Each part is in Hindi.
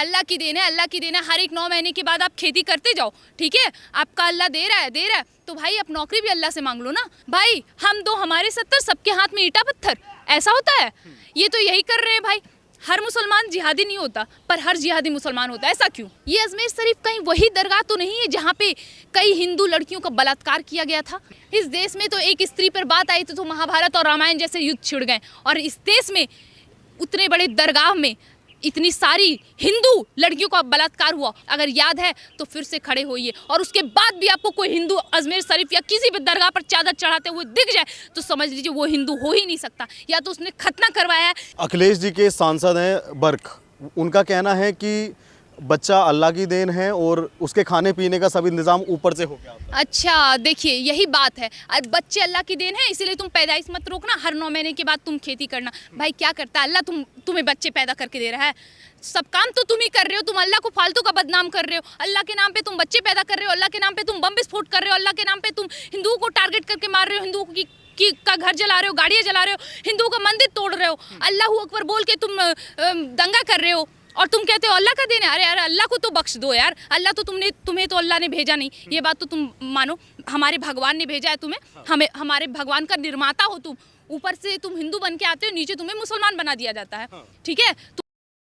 अल्लाह की देन है, अल्लाह की देन है। हर एक 9 महीने के बाद आप खेती करते जाओ, ठीक है। आपका अल्लाह दे रहा है तो भाई आप नौकरी भी अल्लाह से मांग लो ना। भाई हम दो हमारे 70, सबके हाथ में ईंटा पत्थर, ऐसा होता है? ये तो यही कर रहे हैं भाई। हर मुसलमान जिहादी नहीं होता, पर हर जिहादी मुसलमान होता है, ऐसा क्यों? ये अजमेर शरीफ कहीं वही दरगाह तो नहीं है जहाँ पे कई हिंदू लड़कियों का बलात्कार किया गया था? इस देश में तो एक स्त्री पर बात आई थी तो महाभारत और रामायण जैसे युद्ध छिड़ गए, और इस देश में उतने बड़े दरगाह में इतनी सारी हिंदू लड़कियों का बलात्कार हुआ। अगर याद है तो फिर से खड़े होइए, और उसके बाद भी आपको कोई हिंदू अजमेर शरीफ या किसी भी दरगाह पर चादर चढ़ाते हुए दिख जाए तो समझ लीजिए वो हिंदू हो ही नहीं सकता, या तो उसने खतना करवाया है। अखिलेश जी के सांसद हैं बर्क, उनका कहना है कि बच्चा अल्लाह की देन है और उसके खाने पीने का सब इंतजाम ऊपर से हो गया। अच्छा देखिए, यही बात है। बच्चे अल्लाह की देन है, इसीलिए तुम पैदाइश मत रोकना, हर 9 महीने के बाद तुम खेती करना। भाई क्या करता है अल्लाह? तुम्हें बच्चे पैदा करके दे रहा है, सब काम तो तुम ही कर रहे हो। तुम अल्लाह को फालतू का बदनाम कर रहे हो। अल्लाह के नाम पे तुम बच्चे पैदा कर रहे हो, अल्लाह के नाम पे तुम बम विस्फोट कर रहे हो, अल्लाह के नाम पे तुम हिंदुओं को टारगेट करके मार रहे हो, हिंदुओं का घर जला रहे हो, गाड़ियाँ जला रहे हो, हिंदुओं का मंदिर तोड़ रहे हो, अल्लाह अकबर बोल के तुम दंगा कर रहे हो, और तुम कहते हो अल्लाह का देन है। अरे यार अल्लाह को तो बख्श दो यार, अल्लाह तो तुम्हें तो अल्लाह ने भेजा नहीं, ये बात तो तुम मानो। हमारे भगवान ने भेजा है तुम्हें, हमारे भगवान का निर्माता हो तुम। ऊपर से तुम हिंदू बन के आते हो, नीचे तुम्हें मुसलमान बना दिया जाता है, ठीक है।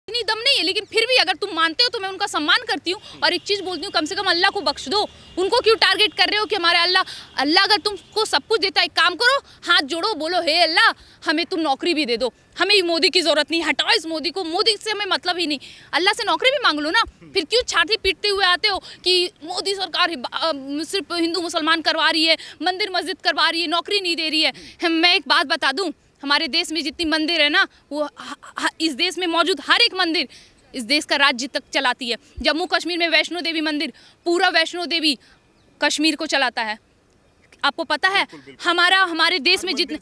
इतनी दम नहीं है, लेकिन फिर भी अगर तुम मानते हो तो मैं उनका सम्मान करती हूँ। और एक चीज़ बोलती हूँ, कम से कम अल्लाह को बख्श दो। उनको क्यों टारगेट कर रहे हो कि हमारे अल्लाह अगर तुमको सब कुछ देता है, एक काम करो, हाथ जोड़ो, बोलो हे अल्लाह हमें तुम नौकरी भी दे दो, हमें मोदी की ज़रूरत नहीं, हटाओ इस मोदी को, मोदी से हमें मतलब ही नहीं। अल्लाह से नौकरी भी मांग लो ना। फिर क्यों छाती पीटते हुए आते हो कि मोदी सरकार सिर्फ हिंदू मुसलमान करवा रही है, मंदिर मस्जिद करवा रही है, नौकरी नहीं दे रही है। मैं एक बात बता दूँ, हमारे देश में जितनी मंदिर है ना, वो इस देश में मौजूद हर एक मंदिर इस देश का राज्य तक चलाती है। जम्मू कश्मीर में वैष्णो देवी मंदिर, पूरा वैष्णो देवी कश्मीर को चलाता है। आपको पता है? हमारे देश में जितने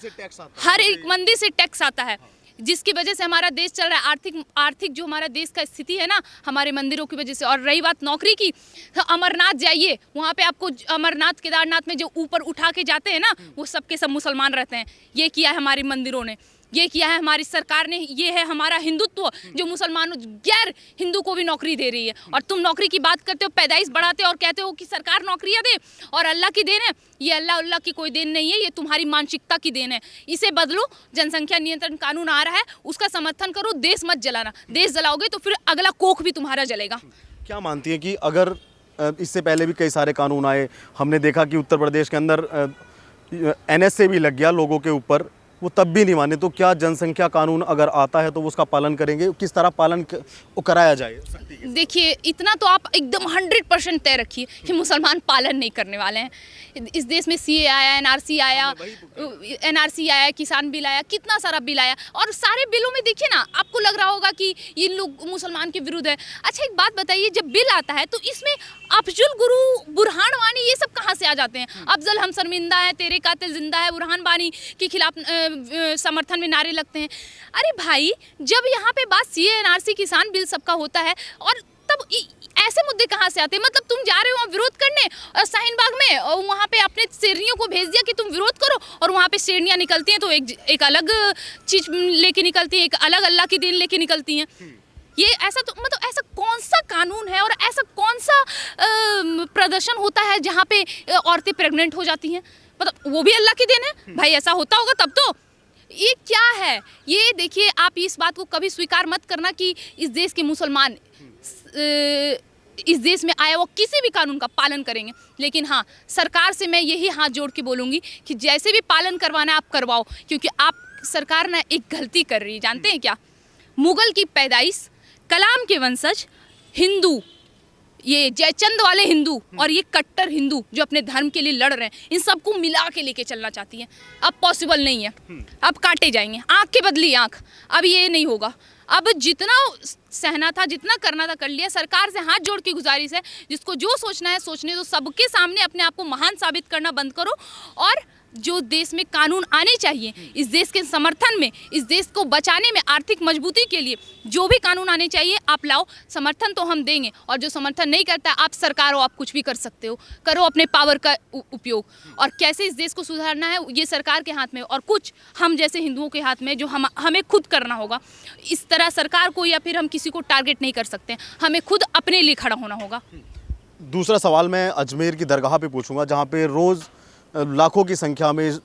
हर एक मंदिर से टैक्स आता है, जिसकी वजह से हमारा देश चल रहा है। आर्थिक जो हमारा देश का स्थिति है ना, हमारे मंदिरों की वजह से। और रही बात नौकरी की, तो अमरनाथ जाइए, वहाँ पे आपको अमरनाथ केदारनाथ में जो ऊपर उठा के जाते हैं ना, वो सबके सब मुसलमान रहते हैं। ये किया है हमारे मंदिरों ने, ये किया है हमारी सरकार ने, ये है हमारा हिंदुत्व जो मुसलमानों गैर हिंदू को भी नौकरी दे रही है। और तुम नौकरी की बात करते हो, पैदाइश बढ़ाते हो और कहते हो कि सरकार नौकरियां दे और अल्लाह की देन है। ये अल्लाह की कोई देन नहीं है, ये तुम्हारी मानसिकता की देन है। इसे बदलो। जनसंख्या नियंत्रण कानून आ रहा है, उसका समर्थन करो। देश मत जलाना, देश जलाओगे तो फिर अगला कोख भी तुम्हारा जलेगा। क्या मानती है कि अगर इससे पहले भी कई सारे कानून आए, हमने देखा कि उत्तर प्रदेश के अंदर NSA भी लग गया लोगों के ऊपर, वो तब भी नहीं माने, तो क्या जनसंख्या कानून अगर आता है तो वो उसका पालन करेंगे? किस तरह पालन कराया जाए? देखिए, इतना तो आप एकदम 100% तय रखिए कि मुसलमान पालन नहीं करने वाले हैं। इस देश में CA आया, NRC आया, किसान बिल आया, कितना सारा बिल आया, और सारे बिलों में देखिए ना, आपको लग रहा होगा कि ये लोग मुसलमान के विरुद्ध है। अच्छा एक बात बताइए, जब बिल आता है तो इसमें अफजुल गुरु, बुरहान वानी, ये सब कहाँ से आ जाते हैं? अफजल हम शर्मिंदा है, तेरे कातिल जिंदा है, बुरहान वानी के खिलाफ समर्थन में नारे लगते हैं। अरे भाई, जब यहाँ पे बात CA NRC किसान बिल सबका होता है, और तब ऐसे मुद्दे कहाँ से आते हैं? मतलब तुम जा रहे हो विरोध करने और शाहीन बाग में, और वहाँ पे अपने शेरनियों को भेज दिया कि तुम विरोध करो, और वहाँ पे शेरनियाँ निकलती हैं तो एक अलग चीज लेके निकलती हैं, एक अलग अल्लाह की देन लेके निकलती हैं। ये ऐसा तो मतलब ऐसा कौन सा कानून है और ऐसा कौन सा प्रदर्शन होता है जहाँ पे औरतें प्रेग्नेंट हो जाती हैं? मतलब वो भी अल्लाह की देन है भाई? ऐसा होता होगा तब तो। ये क्या है? ये देखिए, आप इस बात को कभी स्वीकार मत करना कि इस देश के मुसलमान इस देश में आया वो किसी भी कानून का पालन करेंगे। लेकिन हाँ, सरकार से मैं यही हाथ जोड़ के बोलूँगी कि जैसे भी पालन करवाना आप करवाओ, क्योंकि आप सरकार ना एक गलती कर रही है, जानते हैं क्या? मुगल की पैदाइश, कलाम के वंशज, हिंदू, ये जयचंद वाले हिंदू और ये कट्टर हिंदू जो अपने धर्म के लिए लड़ रहे हैं, इन सबको मिला के लेके चलना चाहती है। अब पॉसिबल नहीं है, अब काटे जाएंगे, आँख के बदली आँख। अब ये नहीं होगा। अब जितना सहना था, जितना करना था कर लिया। सरकार से हाथ जोड़ के गुजारिश है, जिसको जो सोचना है सोचने दो। सबके सामने अपने आप को महान साबित करना बंद करो और जो देश में कानून आने चाहिए, इस देश के समर्थन में, इस देश को बचाने में, आर्थिक मजबूती के लिए जो भी कानून आने चाहिए आप लाओ, समर्थन तो हम देंगे। और जो समर्थन नहीं करता, आप सरकार हो, आप कुछ भी कर सकते हो, करो अपने पावर का उपयोग। और कैसे इस देश को सुधारना है ये सरकार के हाथ में, और कुछ हम जैसे हिंदुओं के हाथ में, जो हमें खुद करना होगा। इस तरह सरकार को या फिर हम किसी को टारगेट नहीं कर सकते, हमें खुद अपने लिए खड़ा होना होगा। दूसरा सवाल मैं अजमेर की दरगाह पे पूछूंगा, जहाँ पे रोज़ लाखों की संख्या में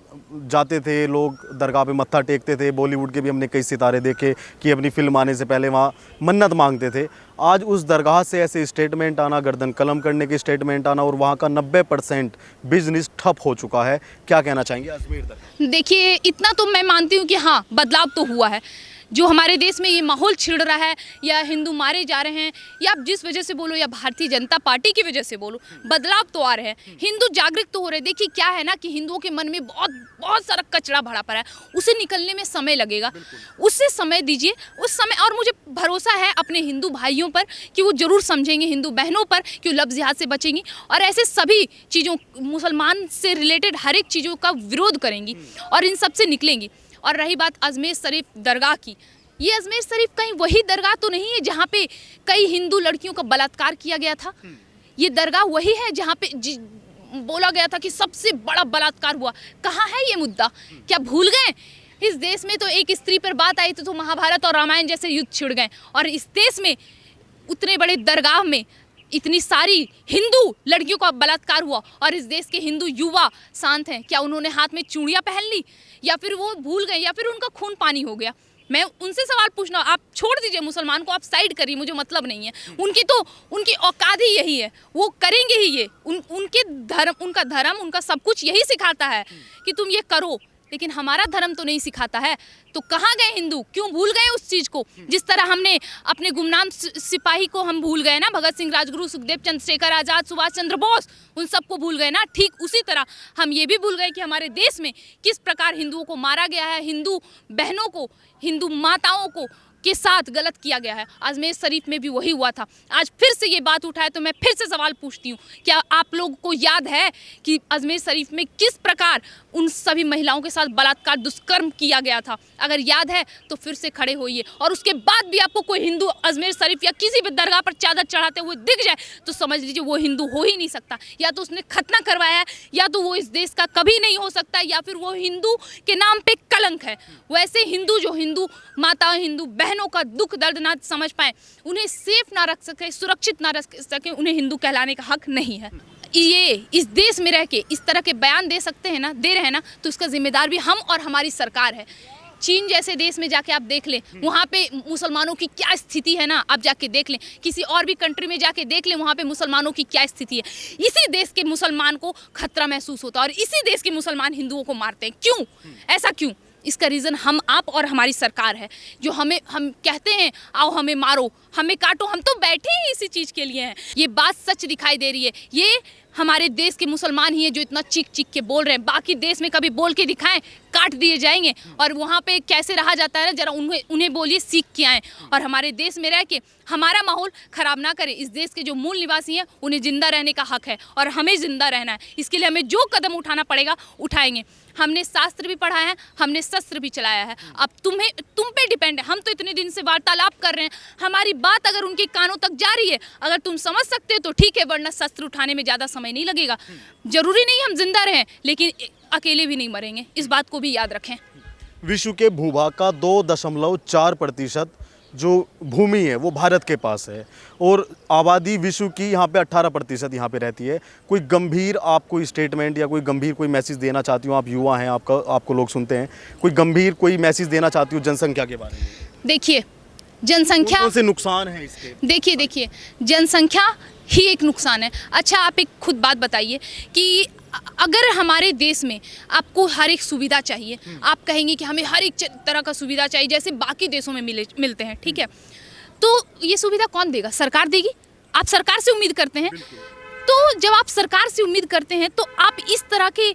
जाते थे लोग, दरगाह पे मत्था टेकते थे। बॉलीवुड के भी हमने कई सितारे देखे कि अपनी फिल्म आने से पहले वहाँ मन्नत मांगते थे। आज उस दरगाह से ऐसे स्टेटमेंट आना, गर्दन कलम करने के स्टेटमेंट आना, और वहाँ का 90% बिजनेस ठप हो चुका है। क्या कहना चाहेंगे अजमेर दरगाह? देखिए, इतना तो मैं मानती हूँ कि हाँ, बदलाव तो हुआ है। जो हमारे देश में ये माहौल छिड़ रहा है, या हिंदू मारे जा रहे हैं, या आप जिस वजह से बोलो, या भारतीय जनता पार्टी की वजह से बोलो, बदलाव तो आ रहे हैं। हिंदू जागृत तो हो रहे हैं। देखिए क्या है ना कि हिंदुओं के मन में बहुत सारा कचरा भरा पड़ा है, उसे निकलने में समय लगेगा। उससे समय दीजिए, उस समय, और मुझे भरोसा है अपने हिंदू भाइयों पर कि वो जरूर समझेंगे, हिंदू बहनों पर कि वो लफ्ज़ जिहाद से बचेंगी, और ऐसे सभी चीज़ों, मुसलमान से रिलेटेड हर एक चीज़ों का विरोध करेंगी और इन सब से निकलेंगी। और रही बात अजमेर शरीफ दरगाह की, ये अजमेर शरीफ कहीं वही दरगाह तो नहीं है जहाँ पे कई हिंदू लड़कियों का बलात्कार किया गया था। ये दरगाह वही है जहाँ पे बोला गया था कि सबसे बड़ा बलात्कार हुआ। कहाँ है ये मुद्दा? क्या भूल गए? इस देश में तो एक स्त्री पर बात आई तो महाभारत और रामायण जैसे युद्ध छिड़ गए, और इस देश में उतने बड़े दरगाह में इतनी सारी हिंदू लड़कियों का बलात्कार हुआ, और इस देश के हिंदू युवा शांत हैं। क्या उन्होंने हाथ में चूड़ियाँ पहन ली, या फिर वो भूल गए, या फिर उनका खून पानी हो गया? मैं उनसे सवाल पूछना, आप छोड़ दीजिए मुसलमान को, आप साइड करिए, मुझे मतलब नहीं है। उनकी औकात ही यही है, वो करेंगे ही ये। उनका धर्म, उनका सब कुछ यही सिखाता है कि तुम ये करो, लेकिन हमारा धर्म तो नहीं सिखाता है। तो कहाँ गए हिंदू? क्यों भूल गए उस चीज़ को? जिस तरह हमने अपने गुमनाम सिपाही को हम भूल गए ना, भगत सिंह, राजगुरु, सुखदेव, चंद्रशेखर आज़ाद, सुभाष चंद्र बोस, उन सबको भूल गए ना। ठीक उसी तरह हम ये भी भूल गए कि हमारे देश में किस प्रकार हिंदुओं को मारा गया है, हिंदू बहनों को, हिंदू माताओं को के साथ गलत किया गया है। अजमेर शरीफ में भी वही हुआ था। आज फिर से ये बात उठाए तो मैं फिर से सवाल पूछती हूँ, क्या आप लोगों को याद है कि अजमेर शरीफ में किस प्रकार उन सभी महिलाओं के साथ बलात्कार, दुष्कर्म किया गया था? अगर याद है तो फिर से खड़े होइए, और उसके बाद भी आपको कोई हिंदू अजमेर शरीफ या किसी भी दरगाह पर चादर चढ़ाते हुए दिख जाए तो समझ लीजिए वो हिंदू हो ही नहीं सकता। या तो उसने खतना करवाया है, या तो वो इस देश का कभी नहीं हो सकता, या फिर वो हिंदू के नाम पे कलंक है। वैसे हिंदू जो हिंदू माता, हिंदू बहनों का दुख दर्द ना समझ पाए, उन्हें सेफ ना रख सके, सुरक्षित ना रख सके, उन्हें हिंदू कहलाने का हक नहीं है। ये इस देश में रह के इस तरह के बयान दे सकते हैं ना, दे रहे हैं ना, तो इसका जिम्मेदार भी हम और हमारी सरकार है। चीन जैसे देश में जाके आप देख लें, वहाँ पे मुसलमानों की क्या स्थिति है ना, आप जाके देख लें। किसी और भी कंट्री में जाके देख लें, वहाँ पे मुसलमानों की क्या स्थिति है। इसी देश के मुसलमान को खतरा महसूस होता है, और इसी देश के मुसलमान हिंदुओं को मारते हैं। क्यों? ऐसा क्यों? इसका रीज़न हम, आप और हमारी सरकार है, जो हम कहते हैं आओ हमें मारो, हमें काटो। हम तो बैठे ही इसी चीज़ के लिए हैं। ये बात सच दिखाई दे रही है। ये हमारे देश के मुसलमान ही हैं जो इतना चीख चीख के बोल रहे हैं। बाकी देश में कभी बोल के दिखाएं, काट दिए जाएंगे। और वहाँ पे कैसे रहा जाता है ना, जरा उन्हें बोलिए, सीख के आएँ, और हमारे देश में रह के हमारा माहौल ख़राब ना करें। इस देश के जो मूल निवासी हैं उन्हें ज़िंदा रहने का हक है, और हमें ज़िंदा रहना है। इसके लिए हमें जो कदम उठाना पड़ेगा उठाएंगे। हमने शास्त्र भी पढ़ा है, हमने शस्त्र भी चलाया है। अब तुम पे डिपेंड है। हम तो इतने दिन से वार्तालाप कर रहे हैं, हमारी बात अगर उनके कानों तक जा रही है, अगर तुम समझ सकते हो तो ठीक है, वरना शस्त्र उठाने में ज़्यादा समय नहीं लगेगा। जरूरी नहीं हम जिंदा रहें, लेकिन अकेले भी नहीं मरेंगे, इस बात को भी याद रखें। विश्व के भूभाग का 2.4% जो भूमि है वो भारत के पास है, और आबादी विश्व की यहाँ पे 18% यहाँ पे रहती है। कोई गंभीर आप कोई स्टेटमेंट या कोई गंभीर कोई मैसेज देना चाहती हूँ? आप युवा हैं, आपको लोग सुनते हैं, कोई गंभीर कोई मैसेज देना चाहती हूँ जनसंख्या के बारे में? देखिए, जनसंख्या कौन से नुकसान है इसके? देखिए, जनसंख्या ही एक नुकसान है। अच्छा, आप एक खुद बात बताइए कि अगर हमारे देश में आपको हर एक सुविधा चाहिए, आप कहेंगे कि हमें हर एक तरह का सुविधा चाहिए जैसे बाकी देशों में मिलते हैं, ठीक है, तो ये सुविधा कौन देगा? सरकार देगी। आप सरकार से उम्मीद करते हैं, तो जब आप सरकार से उम्मीद करते हैं तो आप इस तरह के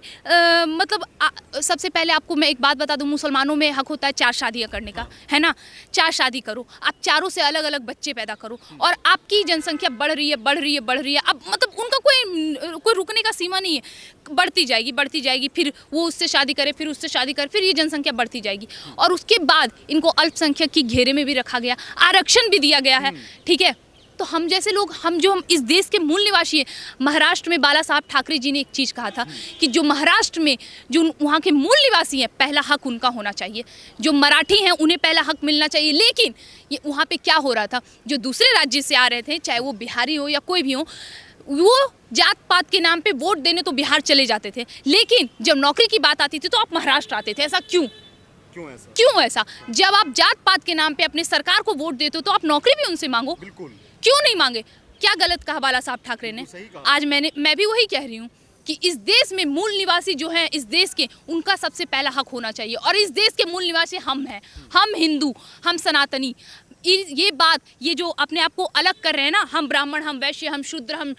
सबसे पहले आपको मैं एक बात बता दूं, मुसलमानों में हक होता है 4 शादियां करने का, है ना। 4 शादी करो, आप चारों से अलग अलग बच्चे पैदा करो, और आपकी जनसंख्या बढ़ रही है, बढ़ रही है, बढ़ रही है। अब मतलब उनका कोई रुकने का सीमा नहीं है, बढ़ती जाएगी, फिर वो उससे शादी करे, फिर उससे शादी करे, फिर ये जनसंख्या बढ़ती जाएगी। और उसके बाद इनको अल्पसंख्यक की घेरे में भी रखा गया, आरक्षण भी दिया गया है, ठीक है। तो हम जैसे लोग, हम इस देश के मूल निवासी हैं। महाराष्ट्र में बाला साहब ठाकरे जी ने एक चीज़ कहा था कि जो महाराष्ट्र में जो वहाँ के मूल निवासी हैं, पहला हक उनका होना चाहिए। जो मराठी हैं उन्हें पहला हक मिलना चाहिए। लेकिन ये वहाँ पे क्या हो रहा था, जो दूसरे राज्य से आ रहे थे, चाहे वो बिहारी हो या कोई भी हो, वो जात पात के नाम पे वोट देने तो बिहार चले जाते थे, लेकिन जब नौकरी की बात आती थी तो आप महाराष्ट्र आते थे। ऐसा क्यों? क्यों ऐसा? जब आप जात पात के नाम पे अपने सरकार को वोट देते हो तो आप नौकरी भी उनसे मांगो। क्यों नहीं मांगे? क्या गलत कहा बाला साहब ठाकरे ने? आज मैं भी वही कह रही हूँ कि इस देश में मूल निवासी जो हैं, इस देश के, उनका सबसे पहला हक होना चाहिए। और इस देश के मूल निवासी हम हैं, हम हिंदू, हम सनातनी। ये बात, ये जो अपने आप को अलग कर रहे हैं ना, हम ब्राह्मण, हम वैश्य, हम शूद्र, हम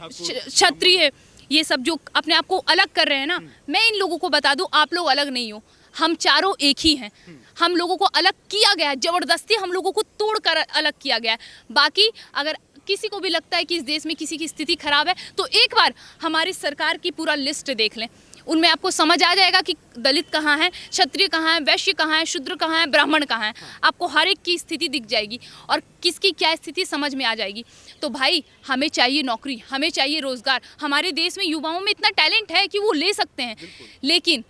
क्षत्रिय, ये सब जो अपने आप को अलग कर रहे हैं ना, मैं इन लोगों को बता दूं, आप लोग अलग नहीं हो। हम चारों एक ही हैं। हम लोगों को अलग किया गया है, ज़बरदस्ती हम लोगों को तोड़कर अलग किया गया है। बाकी अगर किसी को भी लगता है कि इस देश में किसी की स्थिति खराब है, तो एक बार हमारी सरकार की पूरा लिस्ट देख लें। उनमें आपको समझ आ जाएगा कि दलित कहाँ हैं, क्षत्रिय कहाँ हैं, वैश्य कहाँ हैं, शूद्र कहाँ हैं, ब्राह्मण कहाँ हैं। आपको हर एक की स्थिति दिख जाएगी और किसकी क्या स्थिति समझ में आ जाएगी। तो भाई, हमें चाहिए नौकरी, हमें चाहिए रोजगार। हमारे देश में युवाओं में इतना टैलेंट है कि वो ले सकते हैं, लेकिन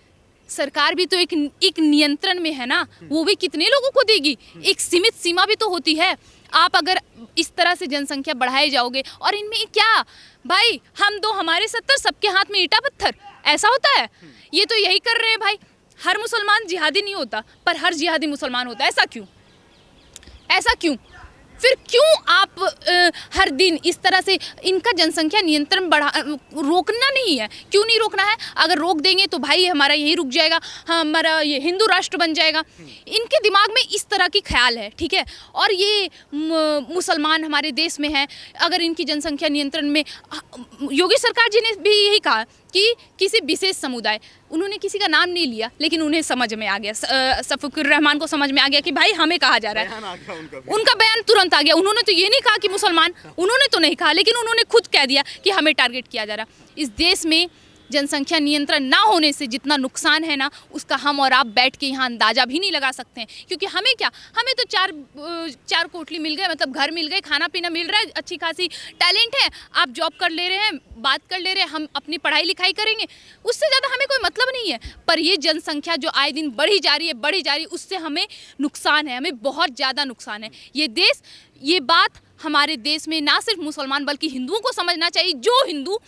सरकार भी तो एक नियंत्रण में है ना, वो भी कितने लोगों को देगी? एक सीमित सीमा भी तो होती है। आप अगर इस तरह से जनसंख्या बढ़ाए जाओगे, और इनमें क्या भाई, हम दो हमारे 70, सबके हाथ में ईंटा पत्थर, ऐसा होता है? ये तो यही कर रहे हैं भाई। हर मुसलमान जिहादी नहीं होता, पर हर जिहादी मुसलमान होता है। ऐसा क्यों? ऐसा क्यों? फिर क्यों आप हर दिन इस तरह से इनका जनसंख्या नियंत्रण रोकना नहीं है? क्यों नहीं रोकना है? अगर रोक देंगे तो भाई हमारा यही रुक जाएगा, हमारा ये हिंदू राष्ट्र बन जाएगा। इनके दिमाग में इस तरह की ख्याल है, ठीक है। और ये मुसलमान हमारे देश में है, अगर इनकी जनसंख्या नियंत्रण में, योगी सरकार जी ने भी यही कहा कि किसी विशेष समुदाय, उन्होंने किसी का नाम नहीं लिया, लेकिन उन्हें समझ में आ गया, शफीकुर रहमान को समझ में आ गया कि भाई हमें कहा जा रहा है। उनका बयान तुरंत आ गया। उन्होंने तो ये नहीं कहा कि मुसलमान, उन्होंने तो नहीं कहा, लेकिन उन्होंने खुद कह दिया कि हमें टारगेट किया जा रहा। इस देश में जनसंख्या नियंत्रण ना होने से जितना नुकसान है ना, उसका हम और आप बैठ के यहाँ अंदाजा भी नहीं लगा सकते हैं। क्योंकि हमें क्या, हमें तो चार कोठली मिल गए, मतलब घर मिल गए, खाना पीना मिल रहा है, अच्छी खासी टैलेंट है, आप जॉब कर ले रहे हैं, बात कर ले रहे हैं, हम अपनी पढ़ाई लिखाई करेंगे, उससे ज़्यादा हमें कोई मतलब नहीं है। पर ये जनसंख्या जो आए दिन बढ़ी जा रही है, उससे हमें नुकसान है, हमें बहुत ज़्यादा नुकसान है। ये देश, ये बात हमारे देश में ना सिर्फ मुसलमान बल्कि हिंदुओं को समझना चाहिए। जो हिंदू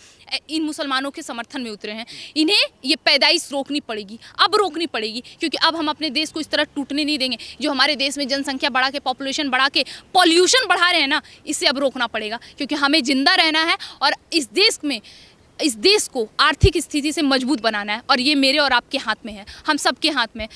इन मुसलमानों के समर्थन में उतरे हैं, इन्हें ये पैदाइश रोकनी पड़ेगी, अब रोकनी पड़ेगी। क्योंकि अब हम अपने देश को इस तरह टूटने नहीं देंगे। जो हमारे देश में जनसंख्या बढ़ा के, पॉपुलेशन बढ़ा के, पॉल्यूशन बढ़ा रहे हैं ना, इससे अब रोकना पड़ेगा। क्योंकि हमें जिंदा रहना है और इस देश को आर्थिक स्थिति से मजबूत बनाना है। और ये मेरे और आपके हाथ में है, हम सबके हाथ में।